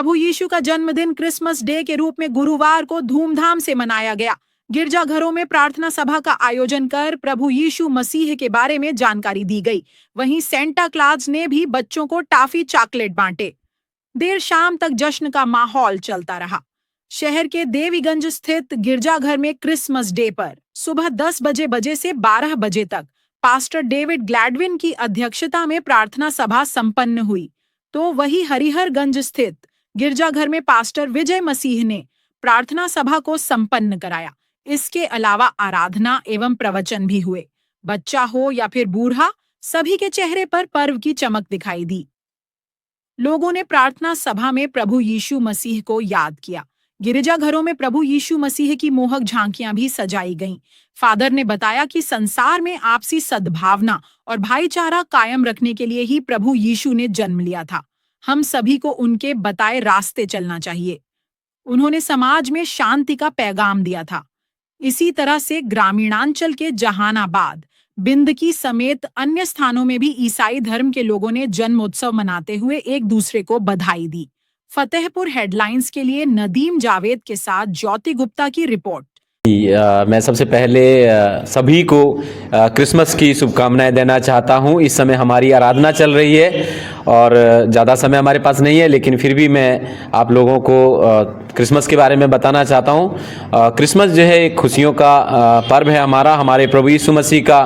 प्रभु यीशु का जन्मदिन Christmas day के रूप में गुरुवार को धूमधाम से मनाया गया। गिरजाघरों में प्रार्थना सभा का आयोजन कर प्रभु यीशु मसीह के बारे में जानकारी दी गई। वहीं सेंटा क्लॉज ने भी बच्चों को टॉफी चॉकलेट बांटे। देर शाम तक जश्न का माहौल चलता रहा। शहर के देवीगंज स्थित गिरजाघर में क्रिसमस डे पर सुबह 10 बजे से 12 बजे तक पास्टर डेविड ग्लैडविन की अध्यक्षता में प्रार्थना सभा संपन्न हुई। तो वही हरिहरगंज स्थित गिरजाघर में पास्टर विजय मसीह ने प्रार्थना सभा को संपन्न कराया। इसके अलावा आराधना एवं प्रवचन भी हुए। बच्चा हो या फिर बूढ़ा, सभी के चेहरे पर पर्व की चमक दिखाई दी। लोगों ने प्रार्थना सभा में प्रभु यीशु मसीह को याद किया। गिरजाघरों में प्रभु यीशु मसीह की मोहक झांकियां भी सजाई गईं। फादर ने बताया कि संसार में आपसी सद्भावना और भाईचारा कायम रखने के लिए ही प्रभु यीशु ने जन्म लिया था। हम सभी को उनके बताए रास्ते चलना चाहिए। उन्होंने समाज में शांति का पैगाम दिया था। इसी तरह से ग्रामीणांचल के जहानाबाद, बिंदकी समेत अन्य स्थानों में भी ईसाई धर्म के लोगों ने जन्मोत्सव मनाते हुए एक दूसरे को बधाई दी। फतेहपुर हेडलाइंस के लिए नदीम जावेद के साथ ज्योति गुप्ता की रिपोर्ट। मैं सबसे पहले सभी को क्रिसमस की शुभकामनाएं देना चाहता हूं। इस समय हमारी आराधना चल रही है और ज़्यादा समय हमारे पास नहीं है, लेकिन फिर भी मैं आप लोगों को क्रिसमस के बारे में बताना चाहता हूं। क्रिसमस जो है एक खुशियों का पर्व है हमारे प्रभु यीशु मसीह का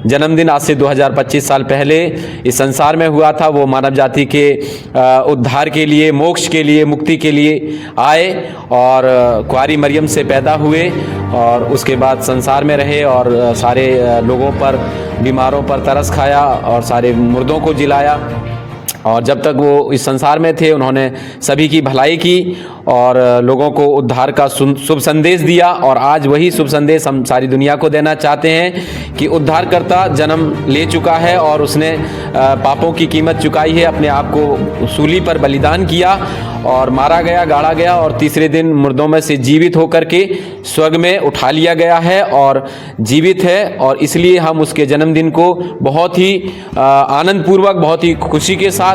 जन्मदिन आज से 2025 साल पहले इस संसार में हुआ था। वो मानव जाति के उद्धार के लिए, मोक्ष के लिए, मुक्ति के लिए आए और कुंवारी मरियम से पैदा हुए और उसके बाद संसार में रहे और सारे लोगों पर, बीमारों पर तरस खाया और सारे मुर्दों को जिलाया। और जब तक वो इस संसार में थे उन्होंने सभी की भलाई की और लोगों को उद्धार का शुभ संदेश दिया। और आज वही शुभ संदेश हम सारी दुनिया को देना चाहते हैं कि उद्धारकर्ता जन्म ले चुका है और उसने पापों की कीमत चुकाई है। अपने आप को सूली पर बलिदान किया और मारा गया, गाड़ा गया और तीसरे दिन मुर्दों में से जीवित होकर के स्वर्ग में उठा लिया गया है और जीवित है। और इसलिए हम उसके जन्मदिन को बहुत ही आनंदपूर्वक, बहुत ही खुशी के साथ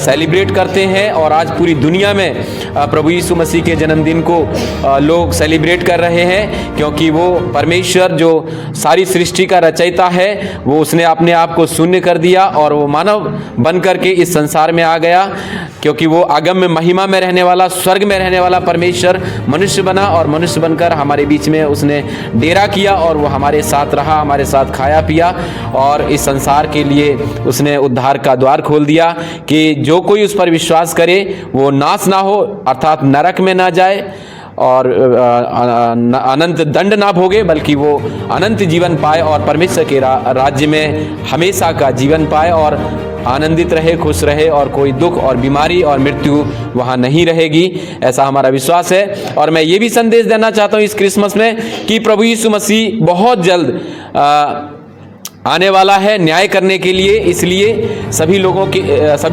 सेलिब्रेट करते हैं। और आज पूरी दुनिया में प्रभु यीशु मसीह के जन्मदिन को लोग सेलिब्रेट कर रहे हैं, क्योंकि वो परमेश्वर जो सारी सृष्टि का रचयिता है, वो उसने अपने आप को शून्य कर दिया और वो मानव बन करके इस संसार में आ गया, क्योंकि वो आगम महिमा में रहने वाला, स्वर्ग में रहने वाला परमेश्वर मनुष्य बना और मनुष्य बनकर हमारे बीच में उसने डेरा किया और वो हमारे साथ रहा, हमारे साथ खाया पिया और इस संसार के लिए उसने उद्धार का द्वार खोल दिया कि जो कोई उस पर विश्वास करे वो नाश ना हो, अर्थात नरक में ना जाए और अनंत दंड ना भोगे, बल्कि वो अनंत जीवन पाए और परमेश्वर के राज्य में हमेशा का जीवन पाए और आनंदित रहे, खुश रहे और कोई दुख और बीमारी और मृत्यु वहाँ नहीं रहेगी। ऐसा हमारा विश्वास है। और मैं ये भी संदेश देना चाहता हूँ इस क्रिसमस में कि प्रभु यीशु मसीह बहुत जल्द आने वाला है न्याय करने के लिए। इसलिए सभी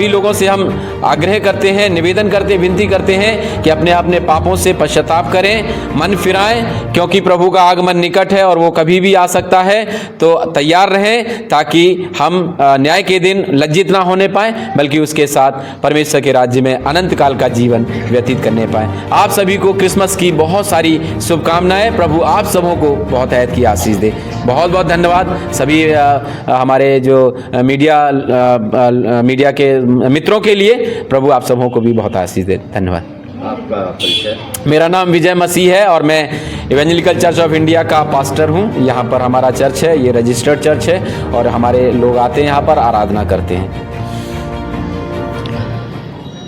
लोगों से हम आग्रह करते हैं, निवेदन करते, विनती करते हैं कि अपने पापों से पश्चाताप करें, मन फिराएं, क्योंकि प्रभु का आगमन निकट है और वो कभी भी आ सकता है। तो तैयार रहें ताकि हम न्याय के दिन लज्जित ना होने पाएं, बल्कि उसके साथ परमेश्वर के राज्य में अनंत काल का जीवन व्यतीत करने पाएं। आप सभी को क्रिसमस की बहुत सारी शुभकामनाएं। प्रभु आप सबों को बहुत ऐद की आशीष दे। बहुत बहुत धन्यवाद सभी हमारे जो मीडिया के मित्रों के लिए। प्रभु आप सबों को भी बहुत आशीष दे। धन्यवाद। आपका परिचय? मेरा नाम विजय मसीह है और मैं इवेंजेलिकल चर्च ऑफ इंडिया का पास्टर हूं। यहाँ पर हमारा चर्च है, ये रजिस्टर्ड चर्च है और हमारे लोग आते हैं यहाँ पर, आराधना करते हैं।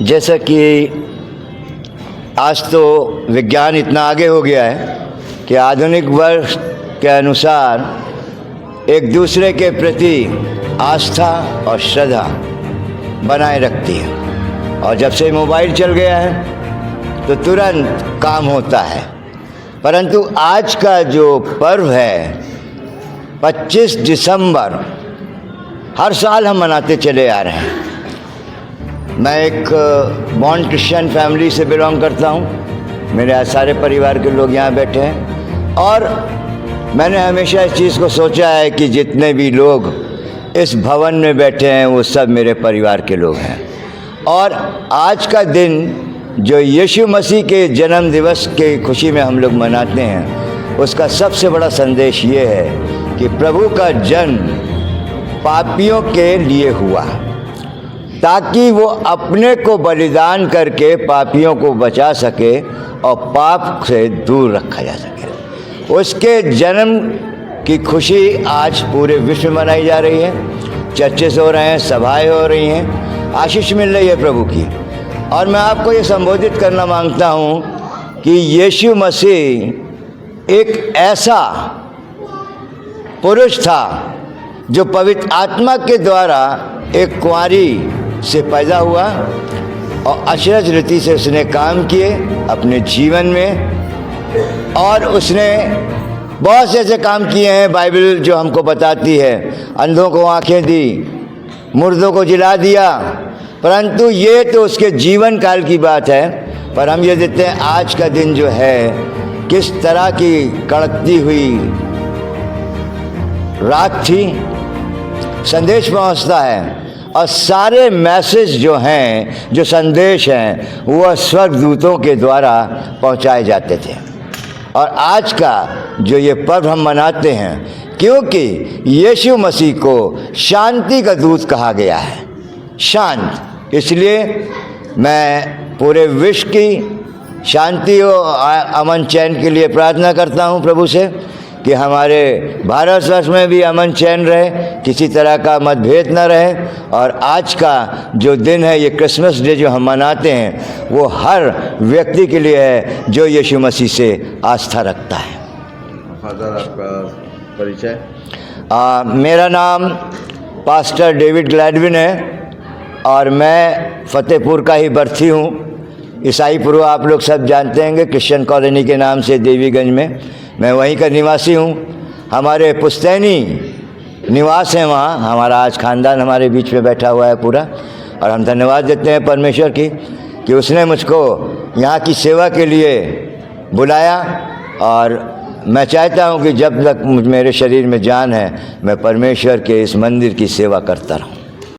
जैसा कि आज तो विज्ञान इतना आगे हो गया है कि आधुनिक वर्ष के अनुसार एक दूसरे के प्रति आस्था और श्रद्धा बनाए रखती है। और जब से मोबाइल चल गया है तो तुरंत काम होता है। परंतु आज का जो पर्व है 25 दिसंबर हर साल हम मनाते चले आ रहे हैं। मैं एक बॉर्न क्रिश्चियन फैमिली से बिलोंग करता हूँ। मेरे सारे परिवार के लोग यहाँ बैठे हैं और मैंने हमेशा इस चीज़ को सोचा है कि जितने भी लोग इस भवन में बैठे हैं वो सब मेरे परिवार के लोग हैं। और आज का दिन जो यीशु मसीह के जन्म दिवस के खुशी में हम लोग मनाते हैं, उसका सबसे बड़ा संदेश ये है कि प्रभु का जन्म पापियों के लिए हुआ, ताकि वो अपने को बलिदान करके पापियों को बचा सके और पाप से दूर रखा जा सके। उसके जन्म की खुशी आज पूरे विश्व में मनाई जा रही है। चर्चेस हो रहे हैं, सभाएं हो रही हैं, आशीष मिल रही है प्रभु की। और मैं आपको ये संबोधित करना मांगता हूँ कि यीशु मसीह एक ऐसा पुरुष था जो पवित्र आत्मा के द्वारा एक कुंवारी से पैदा हुआ और अचरज रीति से उसने काम किए अपने जीवन में, और उसने बहुत से ऐसे काम किए हैं बाइबल जो हमको बताती है। अंधों को आंखें दी, मुर्दों को जिला दिया, परंतु ये तो उसके जीवन काल की बात है। पर हम ये देखते हैं आज का दिन जो है किस तरह की कड़कती हुई रात थी। संदेश पहुंचता है और सारे मैसेज जो हैं, जो संदेश हैं, वह स्वर्गदूतों के द्वारा पहुंचाए जाते थे। और आज का जो ये पर्व हम मनाते हैं, क्योंकि यीशु मसीह को शांति का दूत कहा गया है, शांत, इसलिए मैं पूरे विश्व की शांति और अमन चैन के लिए प्रार्थना करता हूं प्रभु से कि हमारे भारतवर्ष में भी अमन चैन रहे, किसी तरह का मतभेद न रहे। और आज का जो दिन है, ये क्रिसमस डे जो हम मनाते हैं, वो हर व्यक्ति के लिए है जो यीशु मसीह से आस्था रखता है। फादर, आपका परिचय? मेरा नाम पास्टर डेविड ग्लैडविन है और मैं फतेहपुर का ही बर्थी हूँ। ईसाईपुर आप लोग सब जानते हैं, क्रिश्चियन कॉलोनी के नाम से देवीगंज में, मैं वहीं का निवासी हूँ। हमारे पुश्तैनी निवास है वहाँ, हमारा आज ख़ानदान हमारे बीच में बैठा हुआ है पूरा। और हम धन्यवाद देते हैं परमेश्वर की कि उसने मुझको यहाँ की सेवा के लिए बुलाया। और मैं चाहता हूँ कि जब तक मेरे शरीर में जान है, मैं परमेश्वर के इस मंदिर की सेवा करता रहूँ।